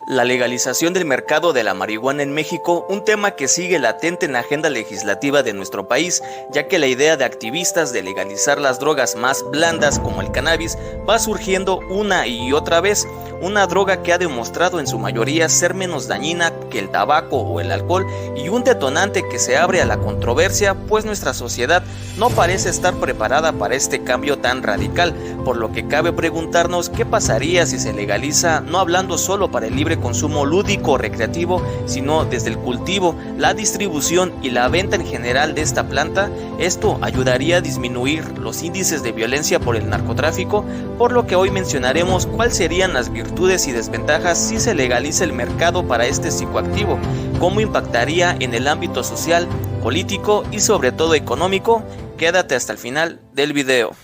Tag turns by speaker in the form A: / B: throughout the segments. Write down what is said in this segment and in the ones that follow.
A: La legalización del mercado de la marihuana en México, un tema que sigue latente en la agenda legislativa de nuestro país, ya que la idea de activistas de legalizar las drogas más blandas como el cannabis va surgiendo una y otra vez, una droga que ha demostrado en su mayoría ser menos dañina que el tabaco o el alcohol y un detonante que se abre a la controversia, pues nuestra sociedad no parece estar preparada para este cambio tan radical, por lo que cabe preguntarnos qué pasaría si se legaliza, no hablando solo para el libre consumo lúdico o recreativo, sino desde el cultivo, la distribución y la venta en general de esta planta. Esto ayudaría a disminuir los índices de violencia por el narcotráfico, por lo que hoy mencionaremos cuáles serían las virtudes y desventajas si se legaliza el mercado para este psicoactivo, cómo impactaría en el ámbito social, político y sobre todo económico. Quédate hasta el final del video.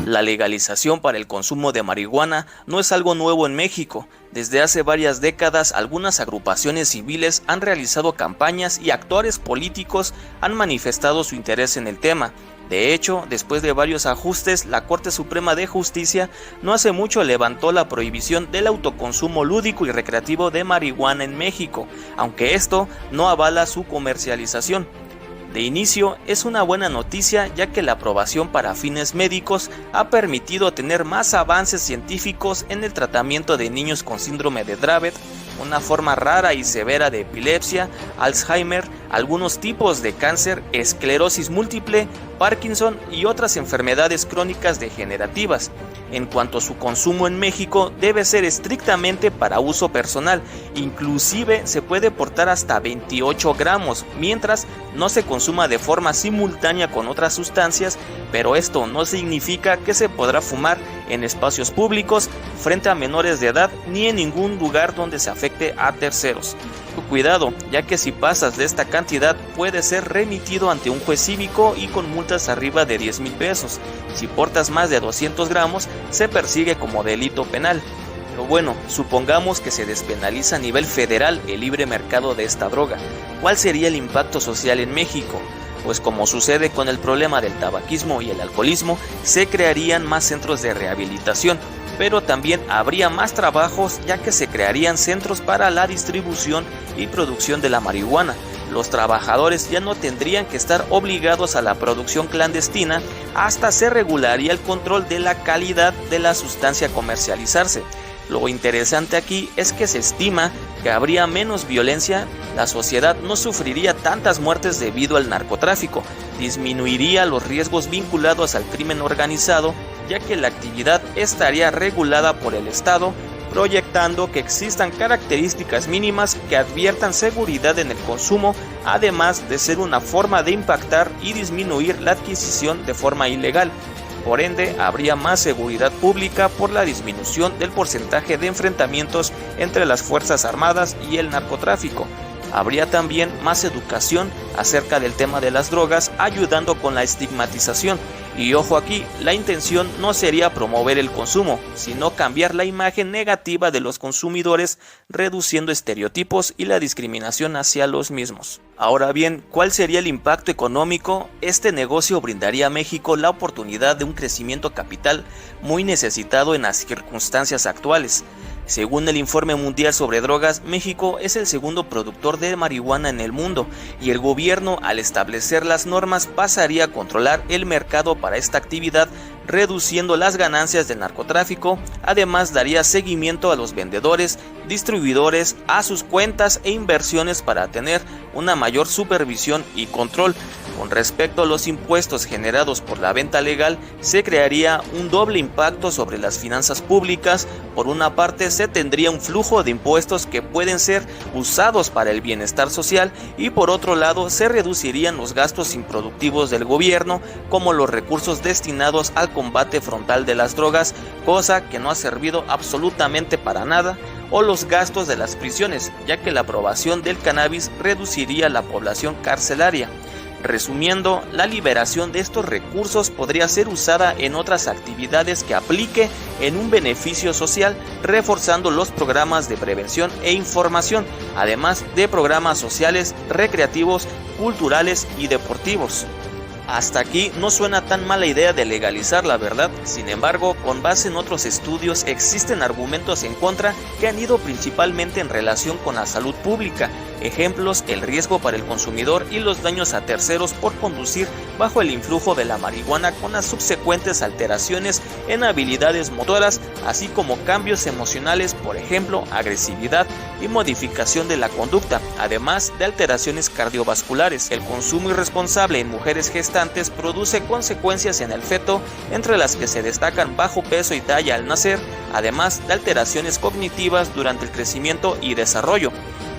A: La legalización para el consumo de marihuana no es algo nuevo en México. Desde hace varias décadas, algunas agrupaciones civiles han realizado campañas y actores políticos han manifestado su interés en el tema. De hecho, después de varios ajustes, la Corte Suprema de Justicia no hace mucho levantó la prohibición del autoconsumo lúdico y recreativo de marihuana en México, aunque esto no avala su comercialización. De inicio, es una buena noticia, ya que la aprobación para fines médicos ha permitido tener más avances científicos en el tratamiento de niños con síndrome de Dravet, una forma rara y severa de epilepsia, Alzheimer, algunos tipos de cáncer, esclerosis múltiple, Parkinson y otras enfermedades crónicas degenerativas. En cuanto a su consumo en México, debe ser estrictamente para uso personal, inclusive se puede portar hasta 28 gramos, mientras no se consuma de forma simultánea con otras sustancias, pero esto no significa que se podrá fumar en espacios públicos, frente a menores de edad, ni en ningún lugar donde se afecte a terceros. Cuidado, ya que si pasas de esta cantidad puede ser remitido ante un juez cívico y con multas arriba de 10,000 pesos. Si portas más de 200 gramos, se persigue como delito penal. Pero bueno, supongamos que se despenaliza a nivel federal el libre mercado de esta droga. ¿Cuál sería el impacto social en México? Pues como sucede con el problema del tabaquismo y el alcoholismo, se crearían más centros de rehabilitación, pero también habría más trabajos, ya que se crearían centros para la distribución y producción de la marihuana. Los trabajadores ya no tendrían que estar obligados a la producción clandestina, hasta se regularía el control de la calidad de la sustancia a comercializarse. Lo interesante aquí es que se estima que habría menos violencia, la sociedad no sufriría tantas muertes debido al narcotráfico, disminuiría los riesgos vinculados al crimen organizado, ya que la actividad estaría regulada por el Estado, proyectando que existan características mínimas que adviertan seguridad en el consumo, además de ser una forma de impactar y disminuir la adquisición de forma ilegal. Por ende, habría más seguridad pública por la disminución del porcentaje de enfrentamientos entre las Fuerzas Armadas y el narcotráfico. Habría también más educación acerca del tema de las drogas, ayudando con la estigmatización. Y ojo aquí, la intención no sería promover el consumo, sino cambiar la imagen negativa de los consumidores, reduciendo estereotipos y la discriminación hacia los mismos. Ahora bien, ¿cuál sería el impacto económico? Este negocio brindaría a México la oportunidad de un crecimiento capital muy necesitado en las circunstancias actuales. Según el Informe Mundial sobre Drogas, México es el segundo productor de marihuana en el mundo, y el gobierno, al establecer las normas, pasaría a controlar el mercado para esta actividad, reduciendo las ganancias del narcotráfico. Además, daría seguimiento a los vendedores, distribuidores, a sus cuentas e inversiones para tener una mayor supervisión y control. Con respecto a los impuestos generados por la venta legal, se crearía un doble impacto sobre las finanzas públicas. Por una parte, se tendría un flujo de impuestos que pueden ser usados para el bienestar social, y por otro lado, se reducirían los gastos improductivos del gobierno, como los recursos destinados al combate frontal de las drogas, cosa que no ha servido absolutamente para nada, o los gastos de las prisiones, ya que la aprobación del cannabis reduciría la población carcelaria. Resumiendo, la liberación de estos recursos podría ser usada en otras actividades que aplique en un beneficio social, reforzando los programas de prevención e información, además de programas sociales, recreativos, culturales y deportivos. Hasta aquí no suena tan mala idea de legalizarla, ¿verdad? Sin embargo, con base en otros estudios existen argumentos en contra que han ido principalmente en relación con la salud pública. Ejemplos: el riesgo para el consumidor y los daños a terceros por conducir bajo el influjo de la marihuana, con las subsecuentes alteraciones en habilidades motoras, así como cambios emocionales, por ejemplo, agresividad y modificación de la conducta, además de alteraciones cardiovasculares. El consumo irresponsable en mujeres gestantes produce consecuencias en el feto, entre las que se destacan bajo peso y talla al nacer, además de alteraciones cognitivas durante el crecimiento y desarrollo.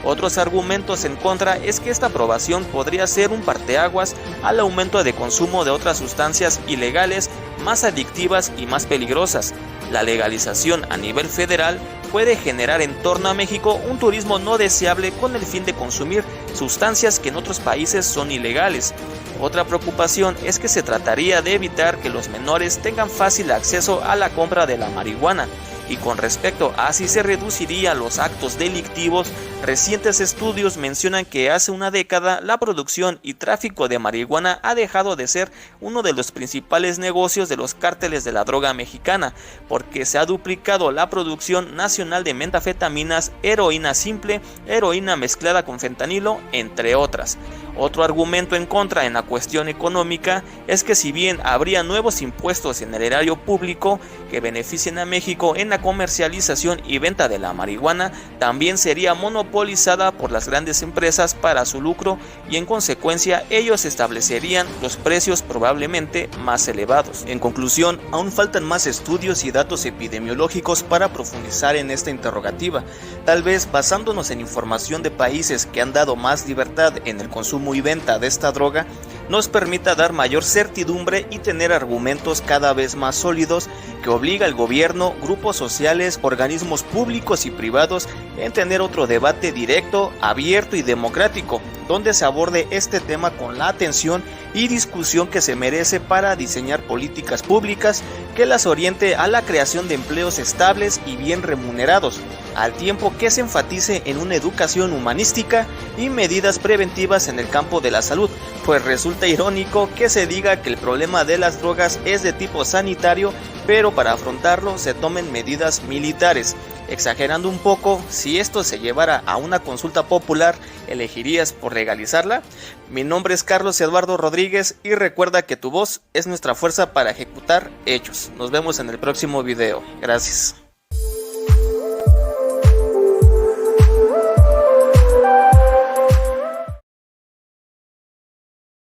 A: Otros argumentos en contra es que esta aprobación podría ser un parteaguas al aumento de consumo de otras sustancias ilegales más adictivas y más peligrosas. La legalización a nivel federal puede generar en torno a México un turismo no deseable con el fin de consumir sustancias que en otros países son ilegales. Otra preocupación es que se trataría de evitar que los menores tengan fácil acceso a la compra de la marihuana. Y con respecto a si se reducirían los actos delictivos, recientes estudios mencionan que hace una década la producción y tráfico de marihuana ha dejado de ser uno de los principales negocios de los cárteles de la droga mexicana, porque se ha duplicado la producción nacional de metanfetaminas, heroína simple, heroína mezclada con fentanilo, entre otras. Otro argumento en contra en la cuestión económica es que si bien habría nuevos impuestos en el erario público que beneficien a México en la comercialización y venta de la marihuana, también sería monopolizada por las grandes empresas para su lucro y en consecuencia ellos establecerían los precios probablemente más elevados. En conclusión, aún faltan más estudios y datos epidemiológicos para profundizar en esta interrogativa. Tal vez basándonos en información de países que han dado más libertad en el consumo y venta de esta droga, nos permita dar mayor certidumbre y tener argumentos cada vez más sólidos que obliga al gobierno, grupos sociales, organismos públicos y privados en tener otro debate directo, abierto y democrático, donde se aborde este tema con la atención y discusión que se merece para diseñar políticas públicas que las oriente a la creación de empleos estables y bien remunerados, al tiempo que se enfatice en una educación humanística y medidas preventivas en el campo de la salud, pues resulta irónico que se diga que el problema de las drogas es de tipo sanitario, pero para afrontarlo se tomen medidas militares. Exagerando un poco, si esto se llevara a una consulta popular, ¿elegirías por legalizarla? Mi nombre es Carlos Eduardo Rodríguez y recuerda que tu voz es nuestra fuerza para ejecutar hechos. Nos vemos en el próximo video. Gracias.